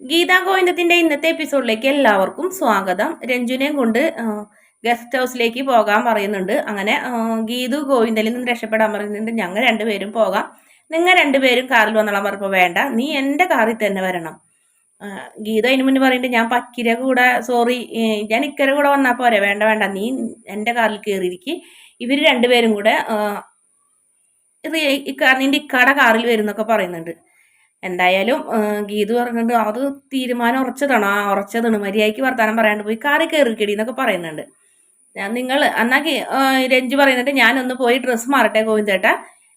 ഗീതാ ഗോവിന്ദത്തിന്റെ ഇന്നത്തെ എപ്പിസോഡിലേക്ക് എല്ലാവർക്കും സ്വാഗതം. രഞ്ജുനെയും കൊണ്ട് ഗസ്റ്റ് ഹൗസിലേക്ക് പോകാൻ പറയുന്നുണ്ട്. അങ്ങനെ ഗീതു ഗോവിന്ദനിൽ നിന്ന് രക്ഷപ്പെടാൻ പറയുന്നുണ്ട്. ഞങ്ങൾ രണ്ടുപേരും പോകാം, നിങ്ങൾ രണ്ടുപേരും കാറിൽ വന്നോളാൻ പറഞ്ഞപ്പോൾ വേണ്ട, നീ എൻ്റെ കാറിൽ തന്നെ വരണം. ഗീത അതിന് മുന്നേ പറയുന്നുണ്ട്, ഞാൻ പക്കിര കൂടെ സോറി ഞാൻ ഇക്കര കൂടെ വന്നാൽ പോരെ, വേണ്ട വേണ്ട, നീ എൻ്റെ കാറിൽ കയറിയിരിക്കും. ഇവർ രണ്ടുപേരും കൂടെ നിന്റെ ഇക്കാടെ കാറിൽ വരുന്നൊക്കെ പറയുന്നുണ്ട്. എന്തായാലും ഗീതു പറഞ്ഞിട്ട് അത് തീരുമാനം ഉറച്ചതാണ് മര്യാദയ്ക്ക് വർത്താനം പറയാണ്ട് പോയി കാറി കയറിക്കടി എന്നൊക്കെ പറയുന്നുണ്ട്. നിങ്ങൾ എന്നാ രഞ്ജു പറയുന്നുണ്ട്, ഞാനൊന്ന് പോയി ഡ്രസ്സ് മാറട്ടെ ഗോവിന്ദേട്ടാ,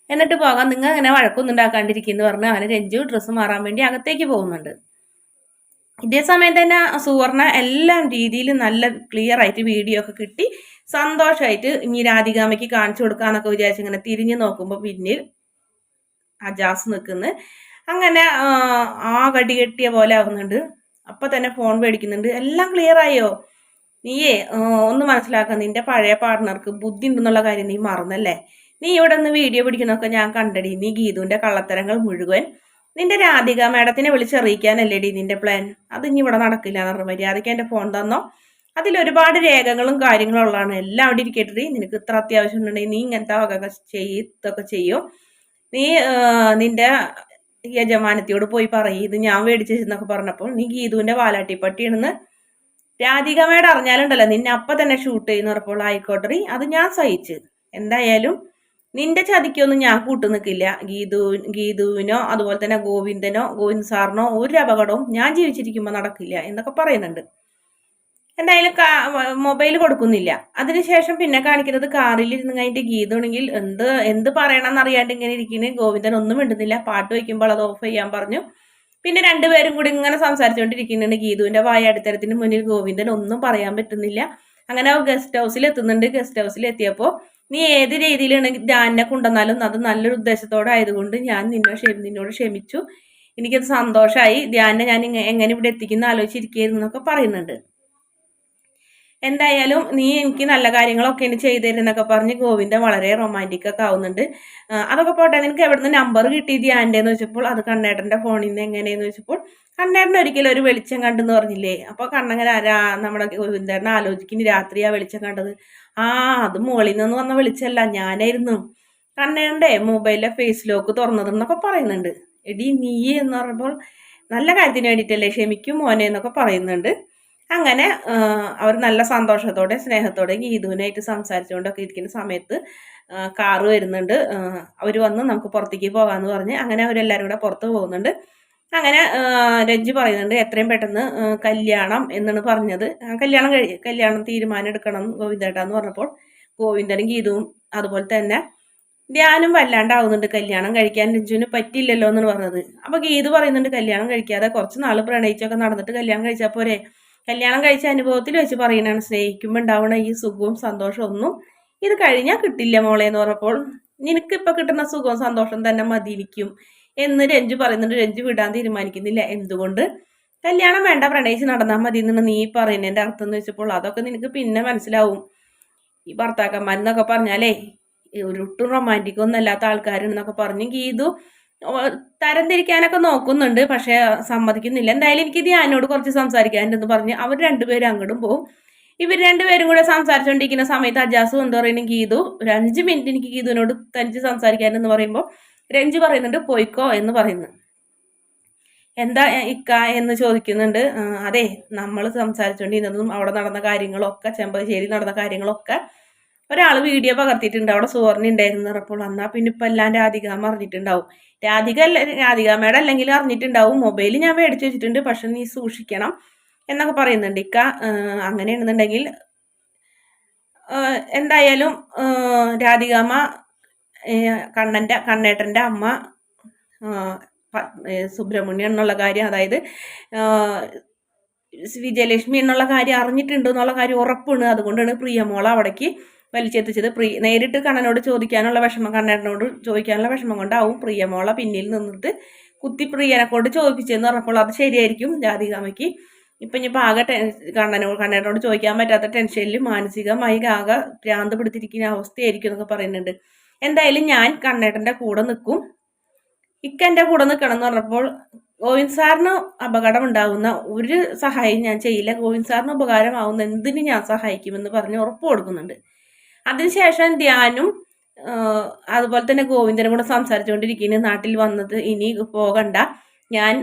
എന്നിട്ട് പോകാം, നിങ്ങൾ അങ്ങനെ വഴക്കൊന്നും ഉണ്ടാക്കാണ്ടിരിക്കുന്നു പറഞ്ഞ് അവന് രഞ്ജു ഡ്രസ്സ് മാറാൻ വേണ്ടി അകത്തേക്ക് പോകുന്നുണ്ട്. ഇതേ സമയം തന്നെ സുവർണ എല്ലാ രീതിയിലും നല്ല ക്ലിയർ ആയിട്ട് വീഡിയോ ഒക്കെ കിട്ടി സന്തോഷമായിട്ട് ഇനി രാധികാമ്മയ്ക്ക് കാണിച്ചു കൊടുക്കാന്നൊക്കെ വിചാരിച്ച് ഇങ്ങനെ തിരിഞ്ഞു നോക്കുമ്പോൾ പിന്നിൽ അജാസ് നിൽക്കുന്നു. അങ്ങനെ കടി കെട്ടിയ പോലെ ആവുന്നുണ്ട്. അപ്പൊ തന്നെ ഫോൺ മേടിക്കുന്നുണ്ട്. എല്ലാം ക്ലിയർ ആയോ? നീയേ ഒന്ന് മനസ്സിലാക്കുക, നിന്റെ പഴയ പാർട്ട്ണർക്ക് ബുദ്ധി ഉണ്ടെന്നുള്ള കാര്യം നീ മറന്നല്ലേ? നീ ഇവിടെ നിന്ന് വീഡിയോ പിടിക്കുന്നൊക്കെ ഞാൻ കണ്ടടി. നീ ഗീതുവിന്റെ കള്ളത്തരങ്ങൾ മുഴുവൻ നിന്റെ രാധിക മാഡത്തിനെ വിളിച്ചറിയിക്കാനല്ലേടി നിന്റെ പ്ലാൻ. അത് ഇനി ഇവിടെ നടക്കില്ല എന്ന് പറഞ്ഞു. മര്യാദയ്ക്ക് എന്റെ ഫോൺ തന്നോ, അതിലൊരുപാട് രേഖകളും കാര്യങ്ങളും ഉള്ളതാണ്. എല്ലാം അവിടെ ഇരിക്കട്ടെ. നിനക്ക് ഇത്ര അത്യാവശ്യം ഉണ്ടെങ്കിൽ നീ ഇങ്ങനത്തെ വകയൊക്കെ ഇതൊക്കെ ചെയ്യും. നീ നിന്റെ യജമാനത്തിയോട് പോയി പറയും ഇത് ഞാൻ മേടിച്ചെന്നൊക്കെ പറഞ്ഞപ്പോൾ നീ ഗീതുവിന്റെ വാലാട്ടിപ്പട്ടിയാണെന്ന് രാധികമ്മയുടെ അറിഞ്ഞാലുണ്ടല്ലോ നിന്നെ അപ്പൊ തന്നെ ഷൂട്ട് ചെയ്യുന്ന പറഞ്ഞപ്പോൾ ആയിക്കോട്ടെ, അത് ഞാൻ സഹിച്ച്. എന്തായാലും നിന്റെ ചതിക്കൊന്നും ഞാൻ കൂട്ടു നിൽക്കില്ല. ഗീതുവിനോ അതുപോലെ തന്നെ ഗോവിന്ദ് സാറിനോ ഒരു അപകടവും ഞാൻ ജീവിച്ചിരിക്കുമ്പോൾ നടക്കില്ല എന്നൊക്കെ പറയുന്നുണ്ട്. എന്തായാലും മൊബൈൽ കൊടുക്കുന്നില്ല. അതിനുശേഷം പിന്നെ കാണിക്കുന്നത് കാറിൽ ഇരുന്ന് കഴിഞ്ഞിട്ട് ഗീതമാണെങ്കിൽ എന്ത് പറയണമെന്ന് അറിയാണ്ട് ഇങ്ങനെ ഇരിക്കുന്നു. ഗോവിന്ദൻ ഒന്നും മിണ്ടുന്നില്ല. പാട്ട് വയ്ക്കുമ്പോൾ അത് ഓഫ് ചെയ്യാൻ പറഞ്ഞു. പിന്നെ രണ്ടുപേരും കൂടി ഇങ്ങനെ സംസാരിച്ചുകൊണ്ടിരിക്കുന്നുണ്ട്. ഗീതുവിന്റെ വായ അടിത്തരത്തിന് മുന്നിൽ ഗോവിന്ദൻ ഒന്നും പറയാൻ പറ്റുന്നില്ല. അങ്ങനെ ഗസ്റ്റ് ഹൗസിൽ എത്തുന്നുണ്ട്. ഗസ്റ്റ് ഹൗസിൽ എത്തിയപ്പോൾ നീ ഏത് രീതിയിലാണ് ധ്യാനെ കൊണ്ടുവന്നാലും അത് നല്ലൊരു ഉദ്ദേശത്തോടെ ആയതുകൊണ്ട് ഞാൻ നിന്നോട് ക്ഷമിച്ചു. എനിക്കത് സന്തോഷമായി. ധ്യാനെ ഞാൻ എങ്ങനെ ഇവിടെ എത്തിക്കുന്ന ആലോചിച്ചിരിക്കുന്നു എന്നൊക്കെ പറയുന്നുണ്ട്. എന്തായാലും നീ എനിക്ക് നല്ല കാര്യങ്ങളൊക്കെ ഇനി ചെയ്തു തരുന്നൊക്കെ പറഞ്ഞ് ഗോവിന്ദൻ വളരെ റൊമാൻറ്റിക് ഒക്കെ ആവുന്നുണ്ട്. അതൊക്കെ പോട്ടെ, നിനക്ക് എവിടുന്ന് നമ്പർ കിട്ടി ധ്യാൻ്റെന്ന് വെച്ചപ്പോൾ അത് കണ്ണേട്ടൻ്റെ ഫോണിൽ നിന്ന് എങ്ങനെയെന്ന് വെച്ചപ്പോൾ കണ്ണേട്ടൻ ഒരിക്കലും ഒരു വെളിച്ചം കണ്ടെന്ന് പറഞ്ഞില്ലേ. അപ്പോൾ കണ്ണങ്ങനെ നമ്മുടെ ഗോവിന്ദേട്ടൻ ആലോചിക്കുന്നു, രാത്രിയാ വെളിച്ചം കണ്ടത്. അത് മുകളിൽ നിന്ന് വന്ന വെളിച്ചമല്ല, ഞാനായിരുന്നു കണ്ണേട്ടൻ്റെ മൊബൈലിലെ ഫേസ് ലോക്ക് തുറന്നതെന്നൊക്കെ പറയുന്നുണ്ട്. എടി നീ എന്ന് പറഞ്ഞപ്പോൾ നല്ല കാര്യത്തിന് വേണ്ടിയിട്ടല്ലേ, ക്ഷമിക്കും മോനെ എന്നൊക്കെ പറയുന്നുണ്ട്. അങ്ങനെ അവർ നല്ല സന്തോഷത്തോടെ സ്നേഹത്തോടെ ഗീതുവിനായിട്ട് സംസാരിച്ചുകൊണ്ടൊക്കെ ഇരിക്കുന്ന സമയത്ത് കാറ് വരുന്നുണ്ട്. അവർ വന്ന് നമുക്ക് പുറത്തേക്ക് പോകാമെന്ന് പറഞ്ഞ് അങ്ങനെ അവരെല്ലാവരും കൂടെ പുറത്ത് പോകുന്നുണ്ട്. അങ്ങനെ രഞ്ജു പറയുന്നുണ്ട് എത്രയും പെട്ടെന്ന് കല്യാണം എന്നാണ് പറഞ്ഞത്. കല്യാണം തീരുമാനം എടുക്കണം ഗോവിന്ദേട്ടാന്ന് പറഞ്ഞപ്പോൾ ഗോവിന്ദനും ഗീതുവും അതുപോലെ തന്നെ ധ്യാനും വല്ലാണ്ടാവുന്നുണ്ട്. കല്യാണം കഴിക്കാൻ രഞ്ജുവിന് പറ്റില്ലല്ലോ എന്നാണ് പറഞ്ഞത്. അപ്പൊ ഗീതു പറയുന്നുണ്ട് കല്യാണം കഴിക്കാതെ കുറച്ച് നാൾ പ്രണയിച്ചൊക്കെ നടന്നിട്ട് കല്യാണം കഴിച്ചാൽ പോരെ. കല്യാണം കഴിച്ച അനുഭവത്തിൽ വെച്ച് പറയുന്നതാണ്, സ്നേഹിക്കുമ്പോൾ ഉണ്ടാവുന്ന ഈ സുഖവും സന്തോഷവും ഒന്നും ഇത് കഴിഞ്ഞാൽ കിട്ടില്ല മോളെ എന്ന് പറഞ്ഞപ്പോൾ നിനക്കിപ്പൊ കിട്ടുന്ന സുഖവും സന്തോഷം തന്നെ മതിയിരിക്കും എന്ന് രഞ്ജു പറയുന്നുണ്ട്. രഞ്ജു വിടാൻ തീരുമാനിക്കുന്നില്ല. എന്തുകൊണ്ട്? കല്യാണം വേണ്ട, പ്രണയിച്ച് നടന്നാൽ മതി എന്നാണ് നീ പറയുന്നതിന്റെ അർത്ഥം എന്ന് വെച്ചപ്പോൾ അതൊക്കെ നിനക്ക് പിന്നെ മനസ്സിലാവും. ഈ ഭർത്താക്കന്മാരെന്നൊക്കെ പറഞ്ഞാലേ ഒട്ടും റൊമാൻറ്റിക് ഒന്നും അല്ലാത്ത ആൾക്കാരെന്നൊക്കെ പറഞ്ഞ് ഗീതു തരംതിരിക്കാനൊക്കെ നോക്കുന്നുണ്ട്. പക്ഷെ സമ്മതിക്കുന്നില്ല. എന്തായാലും എനിക്ക് ധ്യാനോട് കുറച്ച് സംസാരിക്കാനുണ്ടെന്ന് പറഞ്ഞ് അവർ രണ്ടുപേരും അങ്ങോട്ടും പോകും. ഇവർ രണ്ടുപേരും കൂടെ സംസാരിച്ചുകൊണ്ടിരിക്കുന്ന സമയത്ത് അജാസും എന്താ പറയുന്നത്, ഗീതു ഒരു 5 മിനിറ്റ് എനിക്ക് ഗീതുവിനോട് തനിച്ച് സംസാരിക്കാനെന്ന് പറയുമ്പോൾ രഞ്ജു പറയുന്നുണ്ട് പോയിക്കോ എന്ന് പറയുന്നു. എന്താ ഇക്ക എന്ന് ചോദിക്കുന്നുണ്ട്. അതെ, നമ്മൾ സംസാരിച്ചുകൊണ്ടിരുന്നതും അവിടെ നടന്ന കാര്യങ്ങളൊക്കെ, ചെമ്പശ്ശേരി നടന്ന കാര്യങ്ങളൊക്കെ ഒരാൾ വീഡിയോ പകർത്തിയിട്ടുണ്ട്. അവിടെ സുവർണ ഉണ്ടായിരുന്നു പറഞ്ഞപ്പോൾ എന്നാ പിന്നെ ഇപ്പം എല്ലാം രാധികാമ്മ അറിഞ്ഞിട്ടുണ്ടാവും. രാധികാമ്മയുടെ അല്ലെങ്കിൽ അറിഞ്ഞിട്ടുണ്ടാവും. മൊബൈൽ ഞാൻ മേടിച്ചു വെച്ചിട്ടുണ്ട്, പക്ഷെ നീ സൂക്ഷിക്കണം എന്നൊക്കെ പറയുന്നുണ്ട്. ഇക്ക അങ്ങനെയാണെന്നുണ്ടെങ്കിൽ എന്തായാലും രാധികാമ്മ കണ്ണേട്ടൻ്റെ അമ്മ സുബ്രഹ്മണ്യം എന്നുള്ള കാര്യം, അതായത് വിജയലക്ഷ്മി എന്നുള്ള കാര്യം അറിഞ്ഞിട്ടുണ്ട് എന്നുള്ള കാര്യം ഉറപ്പാണ്. അതുകൊണ്ടാണ് പ്രിയമോള അവിടേക്ക് വലിച്ചെത്തിച്ചത്. നേരിട്ട് കണ്ണനോട് ചോദിക്കാനുള്ള വിഷമം, കണ്ണേട്ടനോട് ചോദിക്കാനുള്ള വിഷമം കൊണ്ടാവും പ്രിയമോള പിന്നിൽ നിന്നിട്ട് കുത്തി പ്രിയനെ കൊണ്ട് ചോദിപ്പിച്ചെന്ന് പറഞ്ഞപ്പോൾ അത് ശരിയായിരിക്കും രാധികാമ്മയ്ക്ക്. ഇനിയിപ്പോൾ ആകെ കണ്ണേട്ടനോട് ചോദിക്കാൻ പറ്റാത്ത ടെൻഷനിൽ മാനസികമായി ആകെ ഭ്രാന്ത് പിടിച്ചിരിക്കുന്ന അവസ്ഥയായിരിക്കും എന്നൊക്കെ പറയുന്നുണ്ട്. എന്തായാലും ഞാൻ കണ്ണേട്ടൻ്റെ കൂടെ നിൽക്കും, ഇക്ക എൻ്റെ കൂടെ നിൽക്കണം എന്ന് പറഞ്ഞപ്പോൾ ഗോവിന്ദ് സാറിന് അപകടം ഉണ്ടാകുന്ന ഒരു സഹായം ഞാൻ ചെയ്യില്ല, ഗോവിന്ദ് സാറിന് ഉപകാരമാവുന്ന എന്തിന് ഞാൻ സഹായിക്കുമെന്ന് പറഞ്ഞ് ഉറപ്പ് കൊടുക്കുന്നുണ്ട്. അതിനുശേഷം ധ്യാനും അതുപോലെ തന്നെ ഗോവിന്ദനും കൂടെ സംസാരിച്ചുകൊണ്ടിരിക്കുന്നു, നാട്ടിൽ വന്നത് ഇനി പോകണ്ട, ഞാൻ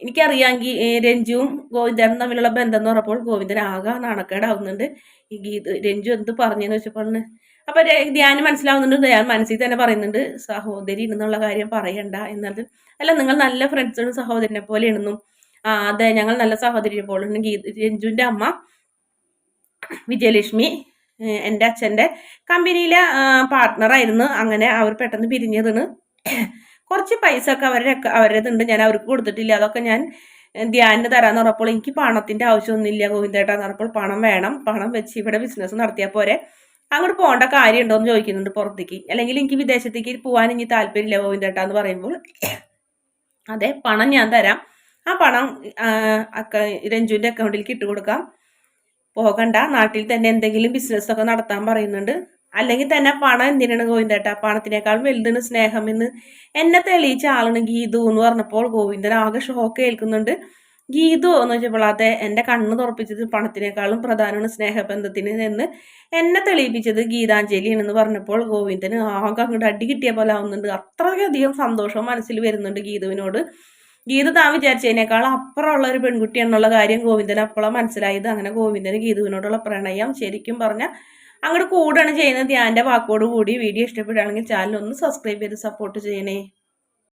എനിക്കറിയാമെങ്കിൽ രഞ്ജുവും ഗോവിന്ദനും തമ്മിലുള്ള ബന്ധം എന്ന് പറഞ്ഞപ്പോൾ ഗോവിന്ദൻ ആകെ നാണക്കേടാവുന്നുണ്ട്. ഈ രഞ്ജു എന്ത് പറഞ്ഞെന്ന് വെച്ചപ്പോൾ അപ്പൊ ധ്യാനം മനസ്സിലാവുന്നുണ്ട്, ധ്യാൻ മനസ്സിൽ തന്നെ പറയുന്നുണ്ട് സഹോദരി എന്നുള്ള കാര്യം പറയണ്ട എന്നത്. അല്ല, നിങ്ങൾ നല്ല ഫ്രണ്ട്സും സഹോദരനെ പോലെ എണ്ണുന്നു. അതെ, ഞങ്ങൾ നല്ല സഹോദരിയെ പോലെ. രഞ്ജുവിന്റെ അമ്മ വിജയലക്ഷ്മി എൻ്റെ അച്ഛൻ്റെ കമ്പനിയിലെ പാർട്ട്ണറായിരുന്നു. അങ്ങനെ അവർ പെട്ടെന്ന് പിരിഞ്ഞതാണ്. കുറച്ച് പൈസ ഒക്കെ അവരുടേതുണ്ട്, ഞാൻ അവർക്ക് കൊടുത്തിട്ടില്ല. അതൊക്കെ ഞാൻ ധ്യാനിന് തരാന്ന് പറഞ്ഞപ്പോൾ എനിക്ക് പണത്തിന്റെ ആവശ്യമൊന്നുമില്ല ഗോവിന്ദേട്ടാന്ന് പറഞ്ഞപ്പോൾ പണം വേണം, പണം വെച്ച് ഇവിടെ ബിസിനസ് നടത്തിയാൽ പോരെ, അങ്ങോട്ട് പോകേണ്ട കാര്യം ഉണ്ടോയെന്ന് ചോദിക്കുന്നുണ്ട് പുറത്തേക്ക്. അല്ലെങ്കിൽ എനിക്ക് വിദേശത്തേക്ക് പോകാൻ ഇനി താല്പര്യമില്ല ഗോവിന്ദേട്ടാന്ന് പറയുമ്പോൾ അതെ, പണം ഞാൻ തരാം, ആ പണം രഞ്ജുവിന്റെ അക്കൗണ്ടിലേക്ക് ഇട്ട് കൊടുക്കാം, പോകണ്ട, നാട്ടിൽ തന്നെ എന്തെങ്കിലും ബിസിനസ് ഒക്കെ നടത്താൻ പറയുന്നുണ്ട്. അല്ലെങ്കിൽ തന്നെ പണം എന്തിനാണ് ഗോവിന്ദേട്ടാ, പണത്തിനേക്കാൾ വലുതാണ് സ്നേഹം എന്ന് എന്നെ തെളിയിച്ച ആളാണ് ഗീതു എന്ന് പറഞ്ഞപ്പോൾ ഗോവിന്ദൻ ആകെ ഷോക്ക് കേൾക്കുന്നുണ്ട്. ഗീതു എന്ന് വെച്ചപ്പോൾ അതെ, എൻ്റെ കണ്ണ് തുറപ്പിച്ചത് പണത്തിനേക്കാളും പ്രധാനമാണ് സ്നേഹബന്ധത്തിന് എന്ന് എന്നെ തെളിയിപ്പിച്ചത് ഗീതാഞ്ജലിയാണെന്ന് പറഞ്ഞപ്പോൾ ഗോവിന്ദന് ആകെ അങ്ങോട്ട് അടി കിട്ടിയ പോലെ ആവുന്നുണ്ട്. അത്രയധികം സന്തോഷം മനസ്സിൽ വരുന്നുണ്ട് ഗീതുവിനോട്. ഗീതു താൻ വിചാരിച്ചതിനേക്കാൾ അപ്പുറമുള്ള ഒരു പെൺകുട്ടിയാണെന്നുള്ള കാര്യം ഗോവിന്ദന് അപ്പോഴാണ് മനസ്സിലായത്. അങ്ങനെ ഗോവിന്ദന് ഗീതുവിനോടുള്ള പ്രണയം ശരിക്കും പറഞ്ഞാൽ അങ്ങോട്ട് കൂടാണ് ചെയ്യുന്നത്. ധ്യാൻ്റെ വാക്കോട് കൂടി. വീഡിയോ ഇഷ്ടപ്പെടുകയാണെങ്കിൽ ചാനൽ ഒന്ന് സബ്സ്ക്രൈബ് ചെയ്ത് സപ്പോർട്ട് ചെയ്യണേ.